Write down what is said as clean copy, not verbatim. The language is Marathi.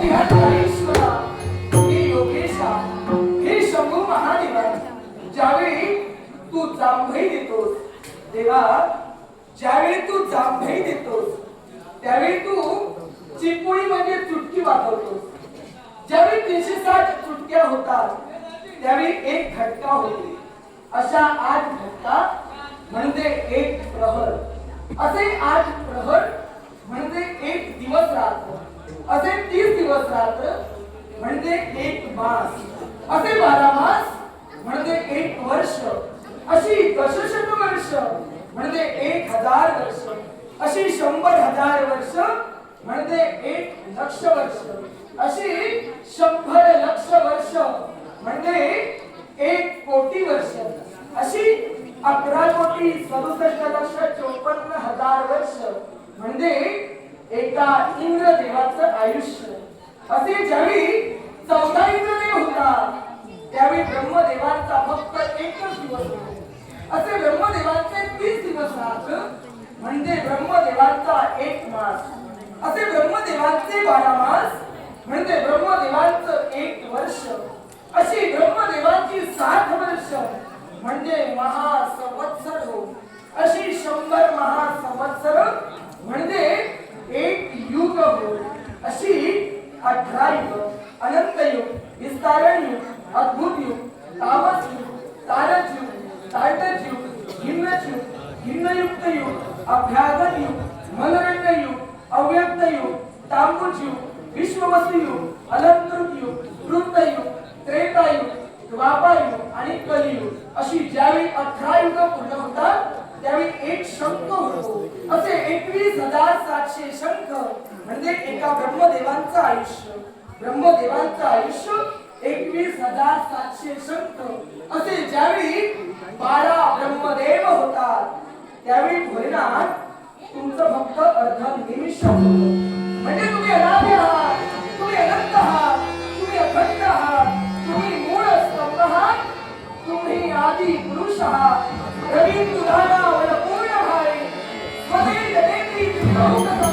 विहंगेश्वरा, हे योगेशा, हे शंभू महादेवा, ज्यावेळी तू जांभई देतोस देवा, ज्यावेळी तू जांभई देतोस त्यावेळी तू चिपुळी म्हणजे चुटकी वाजवतोस. ज्यावेळी 360 चुटक्या होतात त्यावेळी एक घटका होते. अशा 8 घटका म्हणजे एक प्रहर. असे 8 प्रहर म्हणजे एक दिवस रात्र. असे 30 दिवस रात्र म्हणजे एक मास. असे 12 मास म्हणजे एक वर्ष. अशी दशशत वर्ष म्हणजे 1000 वर्ष. अशी 100,000 वर्ष म्हणजे 1,00,000 वर्ष. अशी 100,00,000 वर्ष म्हणजे 1,00,00,000 वर्ष. अशी 11,67,54,000 वर्ष म्हणजे एका इंद्रदेवाचं आयुष्य. असे ज्यावेळी 14 इंद्रदेव होता त्यावेळी ब्रह्मदेवांचा फक्त एकच दिवस होता. असे ब्रह्मदेवांचे 30 दिवस रात्र म्हणजे ब्रह्मदेवांचा एक मास. असे ब्रह्मदेवांचे 12 मास म्हणजे ब्रह्मदेवांचं एक वर्ष. अशी ब्रह्मदेवांची 60 वर्ष म्हणजे महासंवत्सर हो. अशी 100 महासंवत्सर म्हणजे एक युग हो. अशी 18 युग, अनंत युग, विस्तारण युग, अद्भुत युग, तामस युग, तारक युग, ताटक युग, हिम्मत युग, हिम्मयुक्त युग, अभ्यागत युग, मनोरंजन युग, अव्यक्त युग, तांबूज युग, विश्ववस्तू युग, अलंकृत युग, वृत्त युग, त्रेता युग, द्वापर युग आणि कलियुग. अशी ज्यावेळी 18 युग पूर्ण होतात त्यावेळी एक शंख होतो. असे 21,700 शंख म्हणजे एका ब्रह्मदेवांचं आयुष्य. ब्रह्मदेवांचं आयुष्य 21,700 शंख. असे ज्यावेळी 12 ब्रह्मदेव होतात त्यावेळी भोलेनाथ तुमचं फक्त अर्ध निमिष म्हणजे तुम्ही अनादि आहात, तुम्ही अनंत आहात, तुम्ही अखंड आहात, तुम्ही मूळ स्तंभ आहात, तुम्ही आदि पुरुष आहात. रवी तुधाना वल पूर्ण भाई स्वदे जनेत्री बहुकथा